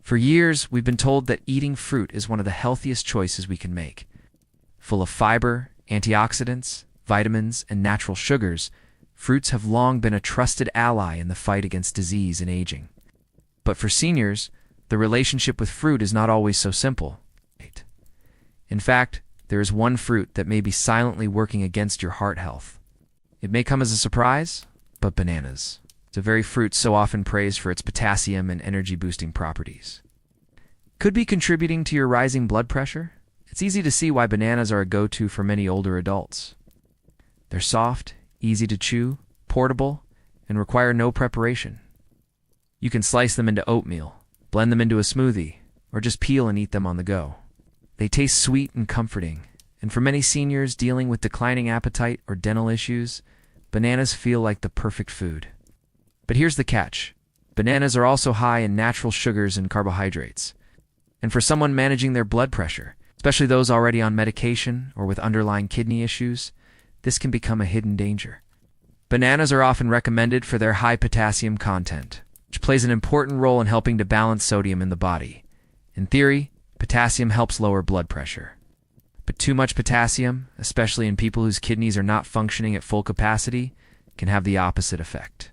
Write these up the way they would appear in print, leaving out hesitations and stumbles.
For years, we've been told that eating fruit is one of the healthiest choices we can make. Full of fiber, antioxidants, vitamins, and natural sugars, fruits have long been a trusted ally in the fight against disease and aging. But for seniors, the relationship with fruit is not always so simple. In fact, there is one fruit that may be silently working against your heart health. It may come as a surprise, but bananas. It's a very fruit so often praised for its potassium and energy-boosting properties. Could be contributing to your rising blood pressure? It's easy to see why bananas are a go-to for many older adults. They're soft, easy to chew, portable, and require no preparation. You can slice them into oatmeal, blend them into a smoothie, or just peel and eat them on the go. They taste sweet and comforting, and for many seniors dealing with declining appetite or dental issues, bananas feel like the perfect food. But here's the catch. Bananas are also high in natural sugars and carbohydrates. And for someone managing their blood pressure, especially those already on medication or with underlying kidney issues, this can become a hidden danger. Bananas are often recommended for their high potassium content, which plays an important role in helping to balance sodium in the body. In theory, potassium helps lower blood pressure. But too much potassium, especially in people whose kidneys are not functioning at full capacity, can have the opposite effect.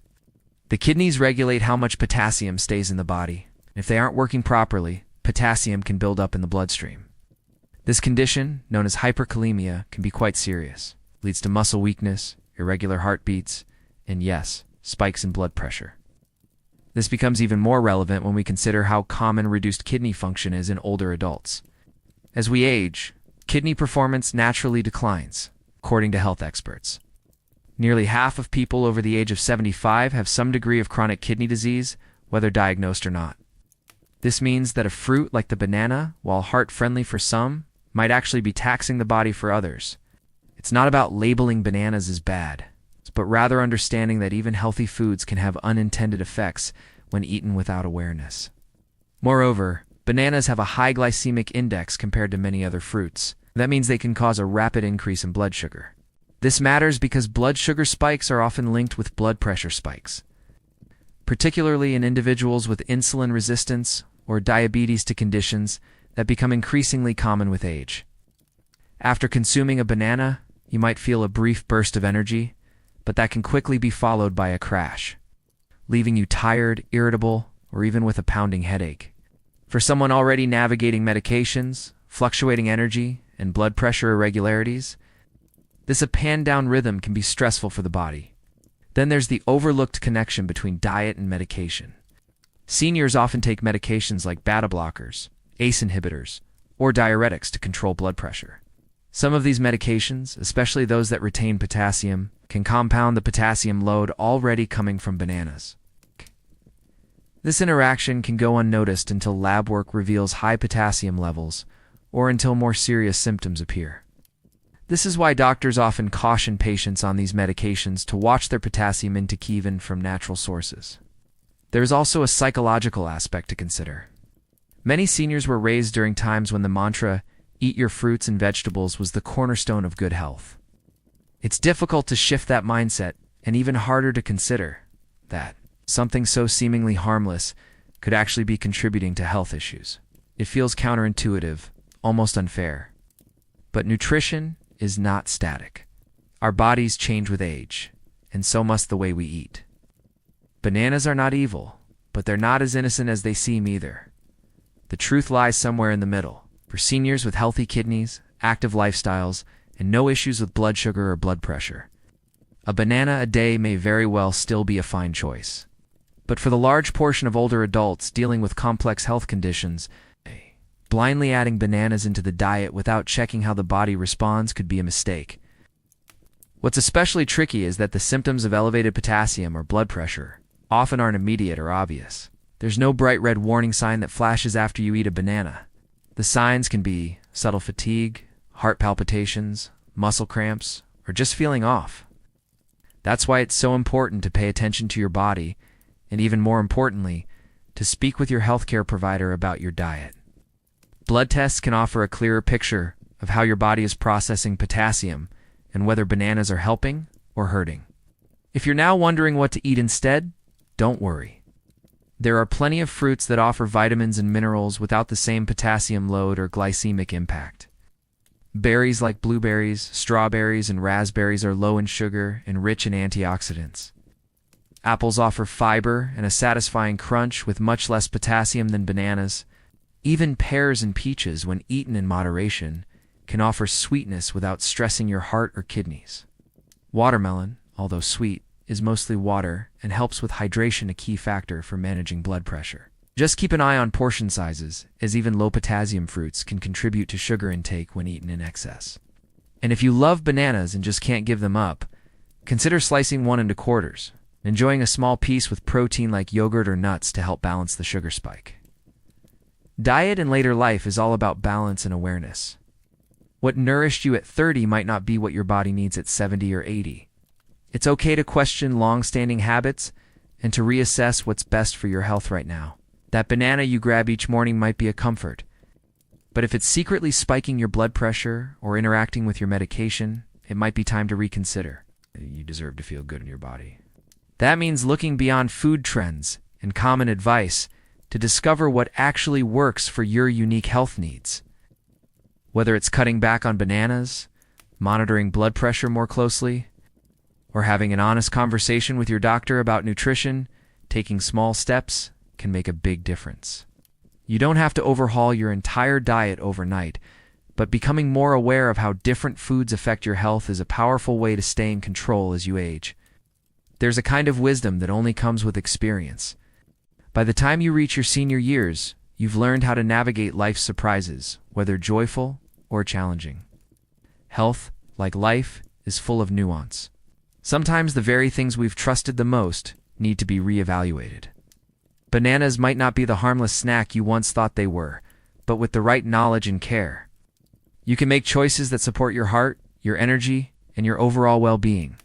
The kidneys regulate how much potassium stays in the body. If they aren't working properly, potassium can build up in the bloodstream. This condition, known as hyperkalemia, can be quite serious. It leads to muscle weakness, irregular heartbeats, and yes, spikes in blood pressure. This becomes even more relevant when we consider how common reduced kidney function is in older adults. As we age, kidney performance naturally declines, according to health experts. Nearly half of people over the age of 75 have some degree of chronic kidney disease, whether diagnosed or not. This means that a fruit like the banana, while heart-friendly for some, might actually be taxing the body for others. It's not about labeling bananas as bad, but rather understanding that even healthy foods can have unintended effects when eaten without awareness. Moreover, bananas have a high glycemic index compared to many other fruits. That means they can cause a rapid increase in blood sugar. This matters because blood sugar spikes are often linked with blood pressure spikes, particularly in individuals with insulin resistance or diabetes to conditions that become increasingly common with age. After consuming a banana, you might feel a brief burst of energy, but that can quickly be followed by a crash, leaving you tired, irritable, or even with a pounding headache. For someone already navigating medications, fluctuating energy, and blood pressure irregularities, this up-and-down rhythm can be stressful for the body. Then there's the overlooked connection between diet and medication. Seniors often take medications like beta blockers, ACE inhibitors, or diuretics to control blood pressure. Some of these medications, especially those that retain potassium, can compound the potassium load already coming from bananas. This interaction can go unnoticed until lab work reveals high potassium levels, or until more serious symptoms appear. This is why doctors often caution patients on these medications to watch their potassium intake even from natural sources. There is also a psychological aspect to consider. Many seniors were raised during times when the mantra, "Eat your fruits and vegetables," was the cornerstone of good health. It's difficult to shift that mindset, and even harder to consider that something so seemingly harmless could actually be contributing to health issues. It feels counterintuitive, almost unfair. But nutrition is not static. Our bodies change with age, and so must the way we eat. Bananas are not evil, but they're not as innocent as they seem either. The truth lies somewhere in the middle. For seniors with healthy kidneys, active lifestyles, and no issues with blood sugar or blood pressure, a banana a day may very well still be a fine choice. But for the large portion of older adults dealing with complex health conditions, blindly adding bananas into the diet without checking how the body responds could be a mistake. What's especially tricky is that the symptoms of elevated potassium or blood pressure often aren't immediate or obvious. There's no bright red warning sign that flashes after you eat a banana. The signs can be subtle fatigue, heart palpitations, muscle cramps, or just feeling off. That's why it's so important to pay attention to your body, and even more importantly, to speak with your healthcare provider about your diet. Blood tests can offer a clearer picture of how your body is processing potassium and whether bananas are helping or hurting. If you're now wondering what to eat instead, don't worry. There are plenty of fruits that offer vitamins and minerals without the same potassium load or glycemic impact. Berries like blueberries, strawberries, and raspberries are low in sugar and rich in antioxidants. Apples offer fiber and a satisfying crunch with much less potassium than bananas. Even pears and peaches, when eaten in moderation, can offer sweetness without stressing your heart or kidneys. Watermelon, although sweet, is mostly water and helps with hydration, a key factor for managing blood pressure. Just keep an eye on portion sizes, as even low-potassium fruits can contribute to sugar intake when eaten in excess. And if you love bananas and just can't give them up, consider slicing one into quarters, enjoying a small piece with protein like yogurt or nuts to help balance the sugar spike. Diet in later life is all about balance and awareness. What nourished you at 30 might not be what your body needs at 70 or 80. It's okay to question long-standing habits and to reassess what's best for your health right now. That banana you grab each morning might be a comfort, but if it's secretly spiking your blood pressure or interacting with your medication, it might be time to reconsider. You deserve to feel good in your body. That means looking beyond food trends and common advice to discover what actually works for your unique health needs. Whether it's cutting back on bananas, monitoring blood pressure more closely, or having an honest conversation with your doctor about nutrition, taking small steps can make a big difference. You don't have to overhaul your entire diet overnight, but becoming more aware of how different foods affect your health is a powerful way to stay in control as you age. There's a kind of wisdom that only comes with experience. By the time you reach your senior years, you've learned how to navigate life's surprises, whether joyful or challenging. Health, like life, is full of nuance. Sometimes the very things we've trusted the most need to be reevaluated. Bananas might not be the harmless snack you once thought they were, but with the right knowledge and care, you can make choices that support your heart, your energy, and your overall well-being.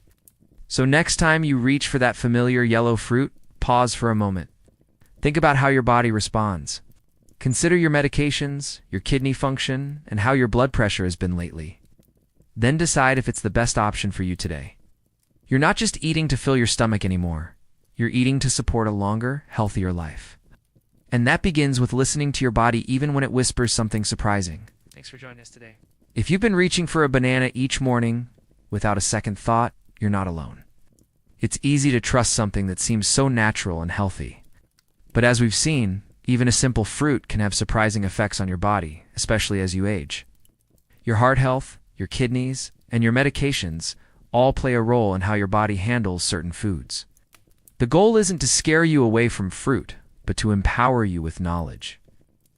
So next time you reach for that familiar yellow fruit, pause for a moment. Think about how your body responds. Consider your medications, your kidney function, and how your blood pressure has been lately. Then decide if it's the best option for you today. You're not just eating to fill your stomach anymore. You're eating to support a longer, healthier life. And that begins with listening to your body even when it whispers something surprising. Thanks for joining us today. If you've been reaching for a banana each morning without a second thought, you're not alone. It's easy to trust something that seems so natural and healthy. But as we've seen, even a simple fruit can have surprising effects on your body, especially as you age. Your heart health, your kidneys, and your medications all play a role in how your body handles certain foods. The goal isn't to scare you away from fruit, but to empower you with knowledge.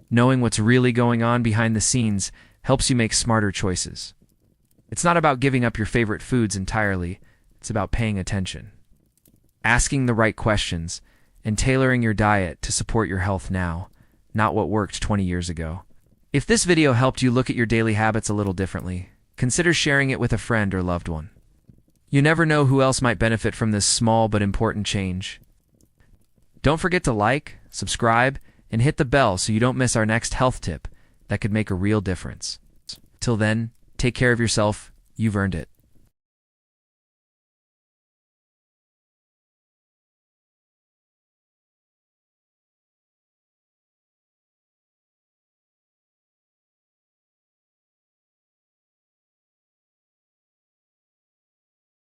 Knowing what's really going on behind the scenes helps you make smarter choices. It's not about giving up your favorite foods entirely, it's about paying attention, asking the right questions, and tailoring your diet to support your health now, not what worked 20 years ago. If this video helped you look at your daily habits a little differently, consider sharing it with a friend or loved one. You never know who else might benefit from this small but important change. Don't forget to like, subscribe, and hit the bell so you don't miss our next health tip that could make a real difference. Till then, take care of yourself. You've earned it.